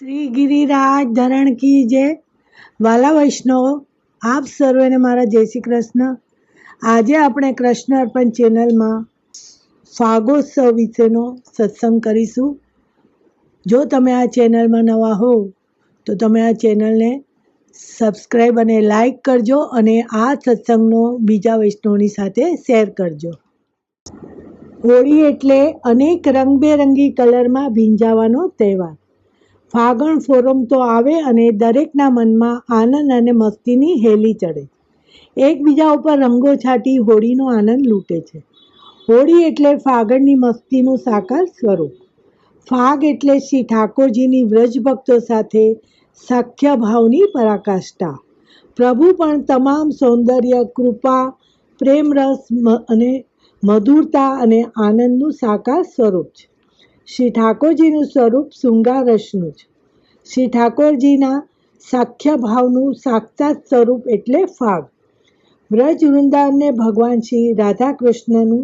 શ્રી ગિરિરાજ ધરણ કી જય. વાલા વૈષ્ણવો, આપ સર્વેને મારા જય શ્રી કૃષ્ણ. આજે આપણે કૃષ્ણ અર્પણ ચેનલમાં ફાગોત્સવ વિશેનો સત્સંગ કરીશું. જો તમે આ ચેનલમાં નવા હો તો તમે આ ચેનલને સબસ્ક્રાઈબ અને લાઈક કરજો અને આ સત્સંગનો બીજા વૈષ્ણવની સાથે શેર કરજો. હોળી એટલે અનેક રંગબેરંગી કલરમાં ભીંજાવાનો તહેવાર. ફાગણ ફોરમ તો આવે અને દરેકના મનમાં આનંદ અને મસ્તીની હેલી ચડે. એકબીજા ઉપર રંગો છાંટી હોળીનો આનંદ લૂંટે છે. હોળી એટલે ફાગણની મસ્તીનું સાકાર સ્વરૂપ. ફાગ એટલે શ્રી ઠાકોરજીની વ્રજભક્તો સાથે સખ્ય ભાવની પરાકાષ્ઠા. પ્રભુ પણ તમામ સૌંદર્ય, કૃપા, પ્રેમરસ અને મધુરતા અને આનંદનું સાકાર સ્વરૂપ છે. શ્રી ઠાકોરજીનું સ્વરૂપ શૃંગાર રસનું છે. શ્રી ઠાકોરજીના સાખ્ય ભાવનું સાક્ષાત સ્વરૂપ એટલે ફાગ. વ્રજ વૃંદાવનને ભગવાન શ્રી રાધા કૃષ્ણનું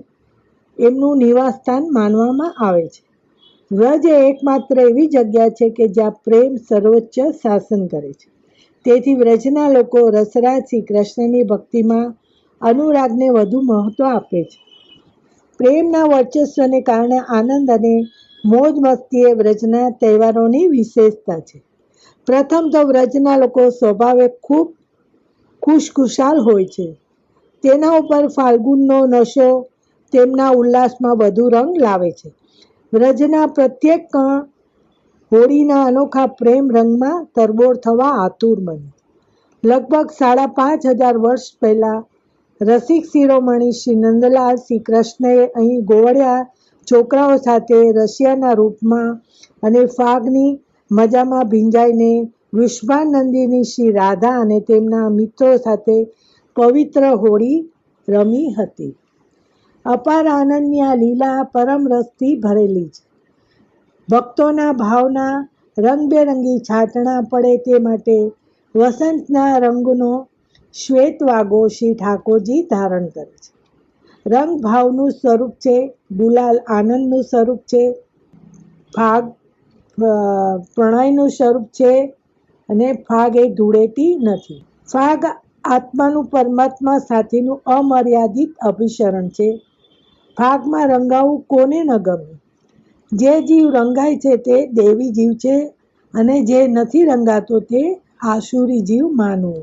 એમનું નિવાસસ્થાન માનવામાં આવે છે. વ્રજ એ એકમાત્ર એવી જગ્યા છે કે જ્યાં પ્રેમ સર્વોચ્ચ શાસન કરે છે. તેથી વ્રજના લોકો રસરાજ શ્રી કૃષ્ણની ભક્તિમાં અનુરાગને વધુ મહત્વ આપે છે. પ્રેમના વર્ચસ્વને કારણે આનંદ અને મોજ મસ્તી એ વ્રજના તહેવારોની વિશેષતા છે. પ્રથમ તો વ્રજના લોકો સ્વભાવે ખૂબ ખુશખુશાલ હોય છે. તેના ઉપર ફાલ્ગુનનો નશો તેમના ઉલ્લાસમાં વધુ રંગ લાવે છે. વ્રજના પ્રત્યેક કણ હોળીના અનોખા પ્રેમ રંગમાં તરબોળ થવા આતુર બને. લગભગ 5,500 વર્ષ પહેલાં રસિક શિરોમણી શ્રી નંદલાલ શ્રી કૃષ્ણએ અહીં ગોવળિયા છોકરાઓ સાથે રશિયાના રૂપમાં અને ફાગની મજામાં ભીંજાઈને વૃષભાનંદિની શ્રી રાધા અને તેમના મિત્રો સાથે પવિત્ર હોળી રમી હતી. અપાર આનંદની આ લીલા પરમ રસથી ભરેલી છે. ભક્તોના ભાવના રંગબેરંગી છાંટણા પડે તે માટે વસંતના રંગનો શ્વેત વાગો શ્રી ઠાકોરજી ધારણ કરે છે. રંગ ભાવનું સ્વરૂપ છે, ગુલાલ આનંદનું સ્વરૂપ છે, ફાગ પ્રણયનું સ્વરૂપ છે અને ફાગ એ ધૂળેટી નથી. ફાગ આત્માનું પરમાત્મા સાથેનું અમર્યાદિત અભિસરણ છે. ફાગમાં રંગાવું કોને ન ગમે. જે જીવ રંગાય છે તે દેવી જીવ છે અને જે નથી રંગાતો તે આસુરી જીવ માનવો.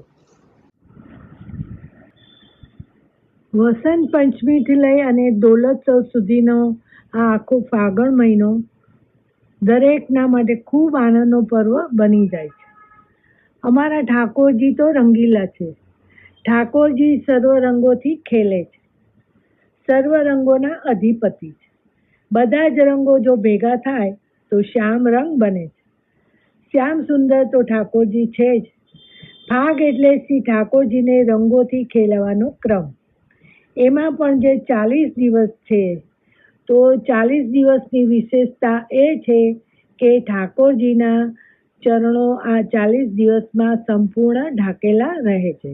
વસંત પંચમીથી લઈ અને દોલોત્સવ સુધીનો આ આખો ફાગણ મહિનો દરેકના માટે ખૂબ આનંદનો પર્વ બની જાય છે. અમારા ઠાકોરજી તો રંગીલા છે. ઠાકોરજી સર્વ રંગોથી ખેલે છે, સર્વ રંગોના અધિપતિ છે. બધા જ રંગો જો ભેગા થાય તો શ્યામ રંગ બને છે. શ્યામ સુંદર તો ઠાકોરજી છે જ. ફાગ એટલે શ્રી ઠાકોરજીને રંગોથી ખેલવાનો ક્રમ. એમાં પણ જે 40 દિવસ છે તો 40 દિવસની વિશેષતા એ છે કે ઠાકોરજીના ચરણો આ 40 દિવસમાં સંપૂર્ણ ઢાંકેલા રહે છે.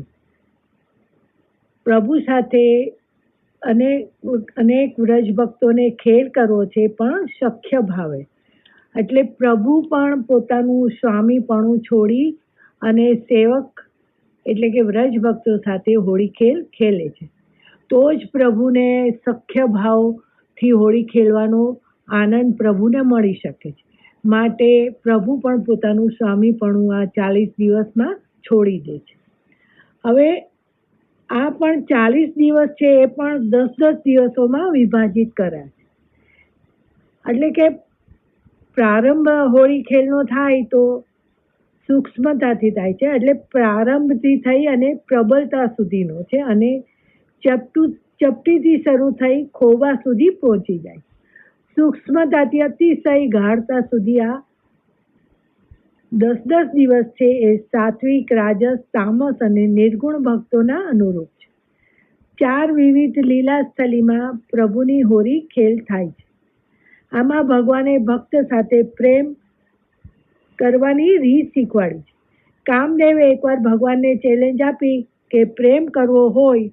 પ્રભુ સાથે અનેક વ્રજ ભક્તોને ખેલ કરવો છે, પણ સખ્ય ભાવે. એટલે પ્રભુ પણ પોતાનું સ્વામીપણું છોડી અને સેવક એટલે કે વ્રજ ભક્તો સાથે હોળી ખેલ ખેલે છે. તો જ પ્રભુને સખ્ય ભાવથી હોળી ખેલવાનો આનંદ પ્રભુને મળી શકે છે. માટે પ્રભુ પણ પોતાનું સ્વામીપણું આ 40 દિવસમાં છોડી દે છે. હવે આ પણ 40 દિવસ છે એ પણ 10-10 દિવસોમાં વિભાજિત કર્યા છે. એટલે કે પ્રારંભ હોળી ખેલનો થાય તો સૂક્ષ્મતાથી થાય છે. એટલે પ્રારંભથી થઈ અને પ્રબળતા સુધીનો છે અને ચપટીથી શરૂ થઈ ખોબા સુધી પહોંચી જાય. સૂક્ષ્મતાથી અતિશય ગાઢતા સુધી આ 10-10 દિવસ છે એ સાત્વિક, રાજસ, તામસ અને નિર્ગુણ ભક્તોના અનુરૂપ છે. 4 વિવિધ લીલાસ્થલીમાં પ્રભુની હોળી ખેલ થાય છે. આમાં ભગવાને ભક્ત સાથે પ્રેમ કરવાની રીત શીખવાડી છે. કામદેવે એકવાર ભગવાનને ચેલેન્જ આપી કે પ્રેમ કરવો હોય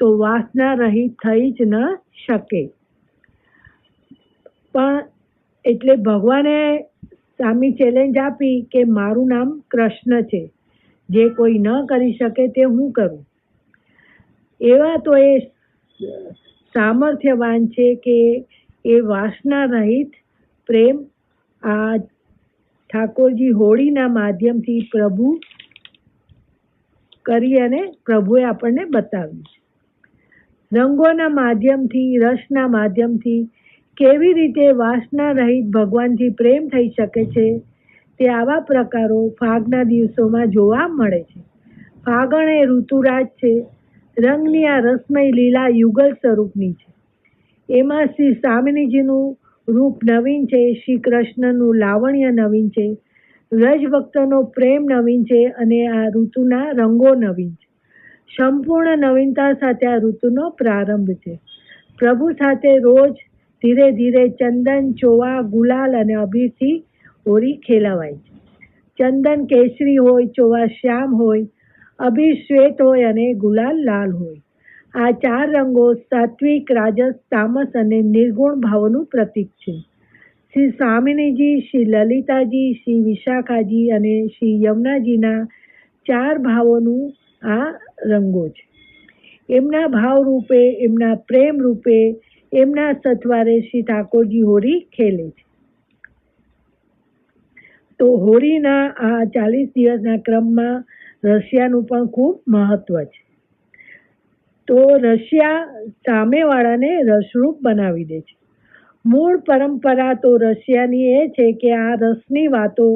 તો વાસના રહિત થઈ જ ન શકે. પણ એટલે ભગવાને સામી ચેલેન્જ આપી કે મારું નામ કૃષ્ણ છે, જે કોઈ ન કરી શકે તે હું કરું. એવા તો એ સામર્થ્યવાન છે કે એ વાસના રહિત પ્રેમ આ ઠાકોરજી હોળીના માધ્યમથી પ્રભુ કરી અને પ્રભુએ આપણને બતાવ્યું. રંગોના માધ્યમથી, રસના માધ્યમથી કેવી રીતે વાસના રહિત ભગવાનથી પ્રેમ થઈ શકે છે, તે આવા પ્રકારો ફાગના દિવસોમાં જોવા મળે છે. ફાગણ એ ઋતુરાજ છે. રંગની આ રસમય લીલા યુગલ સ્વરૂપની છે. એમાં શ્રી સ્વામિનીજીનું રૂપ નવીન છે, શ્રી કૃષ્ણનું લાવણ્ય નવીન છે, વ્રજ ભક્તોનો પ્રેમ નવીન છે અને આ ઋતુના રંગો નવીન છે. સંપૂર્ણ નવીનતા સાથે આ ઋતુનો પ્રારંભ છે. પ્રભુ સાથે રોજ ધીરે ધીરે ચંદન, ચોવા, ગુલાલ અને અબીરથી હોળી ખેલવાય છે. ચંદન કેસરી હોય, ચોવા શ્યામ હોય, અબીર શ્વેત હોય અને ગુલાલ લાલ હોય. આ 4 રંગો સાત્વિક, રાજસ, તામસ અને નિર્ગુણ ભાવોનું પ્રતીક છે. શ્રી સ્વામિનીજી, શ્રી લલિતાજી, શ્રી વિશાખાજી અને શ્રી યમુનાજીના 4 ભાવોનું આ રંગો છે. એમના ભાવ રૂપે, એમના પ્રેમ રૂપે, એમના સથવારે શ્રી ઠાકોરજી હોળી ખેલે છે. તો હોળીના આ 40 દિવસના ક્રમમાં રશિયાનું પણ ખૂબ મહત્વ છે. તો રશિયા સામેવાળાને રસરૂપ બનાવી દે છે. મૂળ પરંપરા તો રશિયાની એ છે કે આ રસની વાતો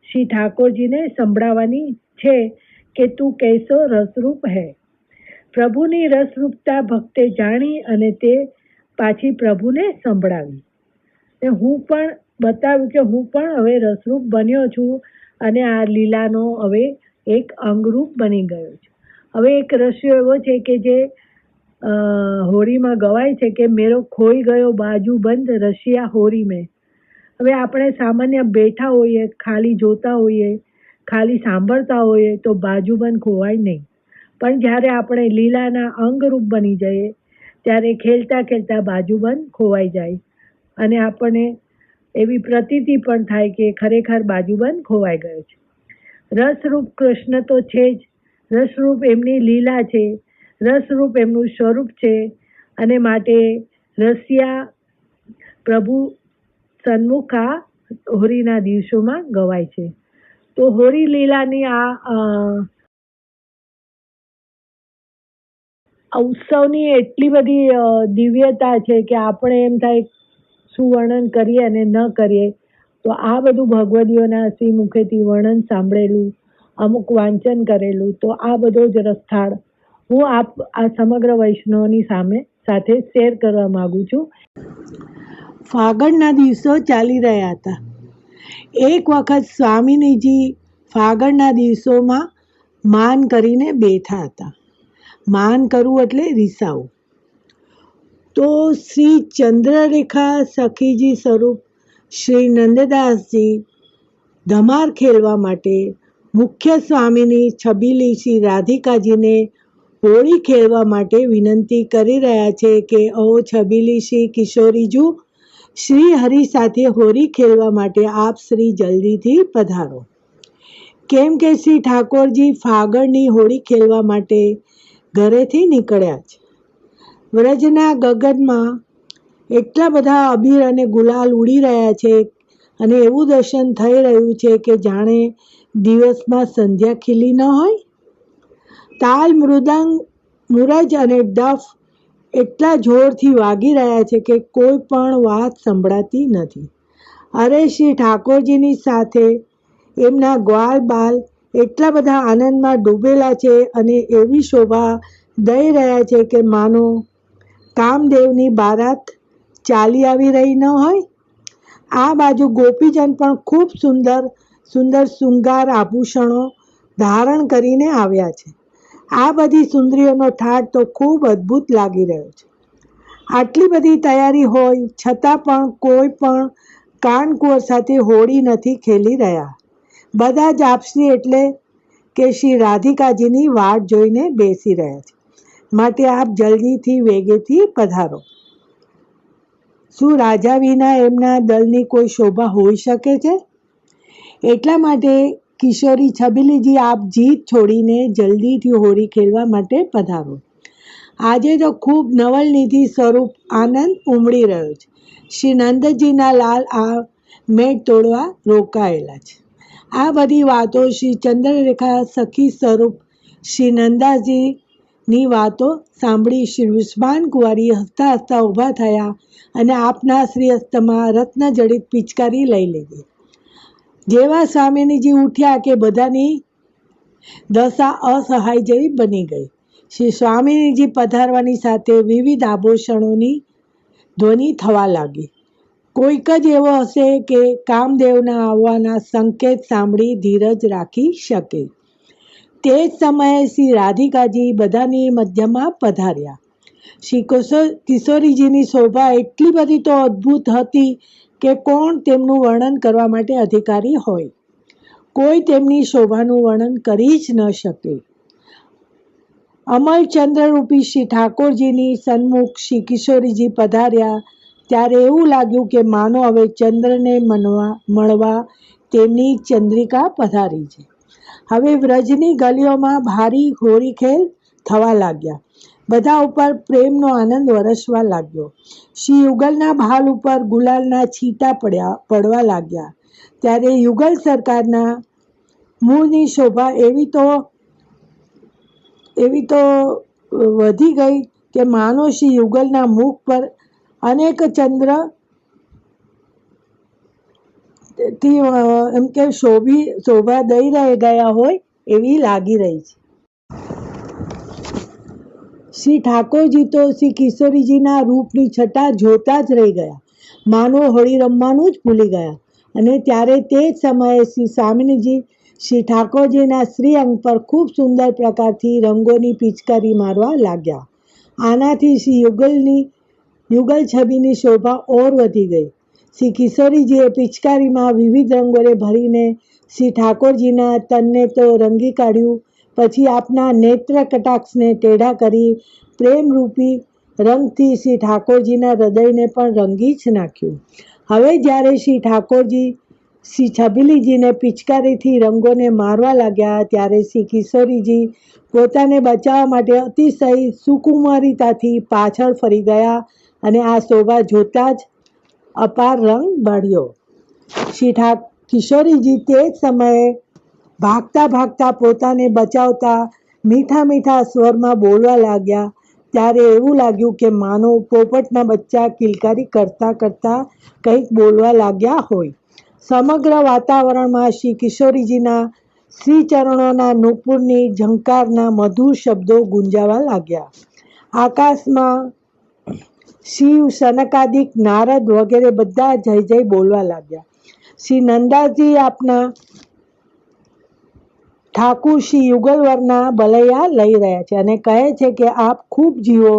શ્રી ઠાકોરજીને સંભળાવવાની છે કે તું કૈસો રસરૂપ હૈ. પ્રભુની રસરૂપતા ભક્તે જાણી અને તે પાછી પ્રભુને સંભળાવી. હું પણ બતાવ્યું કે હું પણ હવે રસરૂપ બન્યો છું અને આ લીલાનો હવે એક અંગરૂપ બની ગયો છે. હવે એક રસ્યો એવો છે કે જે હોળીમાં ગવાય છે કે મેરો ખોઈ ગયો બાજુ બંધ રશિયા હોળી મેં. હવે આપણે સામાન્ય બેઠા હોઈએ, ખાલી જોતા હોઈએ, ખાલી સાંભળતા હોઈએ તો બાજુબંધ ખોવાય નહીં. પણ જ્યારે આપણે લીલાના અંગરૂપ બની જઈએ ત્યારે ખેલતા ખેલતા બાજુબંધ ખોવાઈ જાય અને આપણને એવી પ્રતીતિ પણ થાય કે ખરેખર બાજુબંધ ખોવાઈ ગયો છે. રસરૂપ કૃષ્ણ તો છે જ, રસરૂપ એમની લીલા છે, રસરૂપ એમનું સ્વરૂપ છે અને માટે રસિયા પ્રભુ સન્મુખ આ હોળીના દિવસોમાં ગવાય છે. તો હોળી લીલાની આ ઉત્સવની એટલી બધી દિવ્યતા છે કે આપણે એમ થાય શું વર્ણન કરીએ અને ન કરીએ. તો આ બધું ભગવદીઓના શ્રી મુખેથી વર્ણન સાંભળેલું, અમુક વાંચન કરેલું, તો આ બધો જ રસથાળ હું આ સમગ્ર વૈષ્ણવની સાથે શેર કરવા માગું છું. ફાગણના દિવસો ચાલી રહ્યા હતા. એક વખત સ્વામિનીજી ફાગણના દિવસોમાં માન કરીને બેઠા હતા. માન કરવું એટલે રીસાવું. તો શ્રી ચંદ્રરેખા સખીજી સ્વરૂપ શ્રી નંદદાસજી ધમાર ખેલવા માટે મુખ્ય સ્વામીની છબીલી શ્રી રાધિકાજીને હોળી ખેલવા માટે વિનંતી કરી રહ્યા છે કે ઓ છબીલી શ્રી કિશોરીજુ, શ્રી હરિ સાથે હોળી ખેલવા માટે આપ શ્રી જલ્દીથી પધારો. કેમ કે શ્રી ઠાકોરજી ફાગણની હોળી ખેલવા માટે ઘરેથી નીકળ્યા છે. વ્રજના ગગનમાં એટલા બધા અબીર અને ગુલાલ ઉડી રહ્યા છે અને એવું દર્શન થઈ રહ્યું છે કે જાણે દિવસમાં સંધ્યા ખીલી ન હોય. તાલ, મૃદંગ, મુરજ અને ડફ એટલા જોરથી વાગી રહ્યા છે કે કોઈ પણ વાત સંભળાતી નથી. અરે શ્રી ઠાકોરજીની સાથે એમના ગ્વાલ બાલ એટલા બધા આનંદમાં ડૂબેલા છે અને એવી શોભા દઈ રહ્યા છે કે માનો કામદેવની બારાત ચાલી આવી રહી ન હોય. આ બાજુ ગોપીજન પણ ખૂબ સુંદર સુંદર શૃંગાર આભૂષણો ધારણ કરીને આવ્યા છે. આ બધી સુંદરીઓનો ઠાઠ તો ખૂબ અદ્ભુત લાગી રહ્યો છે. આટલી બધી તૈયારી હોય છતાં પણ કોઈ પણ કાનકુંવર સાથે હોળી નથી ખેલી રહ્યા. બધા જ આપસી એટલે કે શ્રી રાધિકાજીની વાટ જોઈને બેસી રહ્યા છે. માટે આપ જલ્દીથી વેગેથી પધારો. શું રાજા વિના એમના દળની કોઈ શોભા હોઈ શકે છે? એટલા માટે કિશોરી છબીલીજી આપ જીદ છોડીને જલ્દીથી હોળી ખેલવા માટે પધારો. આજે તો ખૂબ નવલનિધિ સ્વરૂપ આનંદ ઉમડી રહ્યો છે. શ્રી નંદજીના લાલ આ મેળ તોડવા રોકાયેલા છે. આ બધી વાતો શ્રી ચંદ્રરેખા સખી સ્વરૂપ શ્રી નંદાજીની વાતો સાંભળી શ્રી વિસ્માન કુંવરી હસતા હસતા ઊભા થયા અને આપના શ્રી હસ્તમાં રત્નજડિત પિચકારી લઈ લીધી. જેવા સ્વામિનીજી ઉઠ્યા કે બધાની દશા અસહાય જેવી બની ગઈ. શ્રી સ્વામિનીજી પધારવાની સાથે વિવિધ આભૂષણોની ધ્વનિ થવા લાગી. કોઈક જ એવો હશે કે કામદેવના આવવાના સંકેત સાંભળી ધીરજ રાખી શકે. તે જ સમયે શ્રી રાધિકાજી બધાની મધ્યમાં પધાર્યા. શ્રી કિશોરીજીની શોભા એટલી બધી તો અદ્ભુત હતી કે કોણ તેમનું વર્ણન કરવા માટે અધિકારી હોય. કોઈ તેમની શોભાનું વર્ણન કરી જ ન શકે. અમલચંદ્રરૂપી શ્રી ઠાકોરજીની સન્મુખ શ્રી કિશોરીજી પધાર્યા ત્યારે એવું લાગ્યું કે માનો હવે ચંદ્રને મળવા તેમની ચંદ્રિકા પધારી છે. હવે વ્રજની ગલીઓમાં ભારી હોળીખેલ થવા લાગ્યા. બધા ઉપર પ્રેમનો આનંદ વરસવા લાગ્યો. શ્રી યુગલના ભાલ ઉપર ગુલાલના છીટા પડવા લાગ્યા. ત્યારે યુગલ સરકારના મૂળની શોભા એવી તો વધી ગઈ કે માનો શ્રી યુગલના મુખ પર અનેક ચંદ્ર એમ કે શોભા દઈ ગયા હોય એવી લાગી રહી છે. શ્રી ઠાકોરજી તો શ્રી કિશોરીજીના રૂપની છટા જોતા જ રહી ગયા. માનો હોળી રમવાનું જ ભૂલી ગયા. અને ત્યારે તે જ સમયે શ્રી સ્વામિનીજી શ્રી ઠાકોરજીના શ્રી અંગ પર ખૂબ સુંદર પ્રકારથી રંગોની પિચકારી મારવા લાગ્યા. આનાથી શ્રી યુગલ છબીની શોભા ઓર વધી ગઈ. શ્રી કિશોરીજીએ પિચકારીમાં વિવિધ રંગોને ભરીને શ્રી ઠાકોરજીના તનને તો રંગી કાઢ્યું, પછી આપના નેત્ર કટાક્ષને ટેઢા કરી પ્રેમરૂપી રંગથી શ્રી ઠાકોરજીના હૃદયને પણ રંગી જ નાખ્યું. હવે જ્યારે શ્રી ઠાકોરજી શ્રી છબીલીજીને પિચકારીથી રંગોને મારવા લાગ્યા ત્યારે શ્રી કિશોરીજી પોતાને બચાવવા માટે અતિશય સુકુમારિતાથી પાછળ ફરી ગયા અને આ શોભા જોતા જ અપાર રંગ બળ્યો. શ્રી કિશોરીજી તે જ સમયે ભાગતા ભાગતા પોતાને બચાવતા મીઠા મીઠા સ્વરમાં બોલવા લાગ્યા. ત્યારે એવું લાગ્યું કે માનો પોપટના બચ્ચા કિલકારી કરતા કરતા કંઈક બોલવા લાગ્યા હોય. સમગ્ર વાતાવરણમાં શ્રી કિશોરીજીના શ્રી ચરણોના નુપુરની ઝંકારના મધુર શબ્દો ગુંજાવા લાગ્યા. આકાશમાં શિવ, સનકાદિક, નારદ વગેરે બધા જય જય બોલવા લાગ્યા. શ્રી નંદાજી આપના ઠાકુર શ્રી યુગલવરના ભલૈયા લઈ રહ્યા છે અને કહે છે કે આપ ખૂબ જીવો,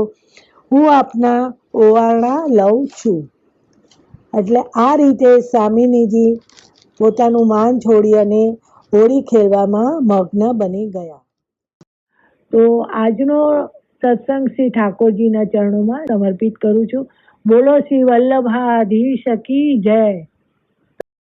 હું આપના ઓવારણા લઉં છું. એટલે આ રીતે સ્વામિનીજી પોતાનું માન છોડી અને હોળી ખેલવામાં મગ્ન બની ગયા. તો આજનો સત્સંગ શ્રી ઠાકોરજીના ચરણોમાં સમર્પિત કરું છું. બોલો શ્રી વલ્લભાધીશ કી જય.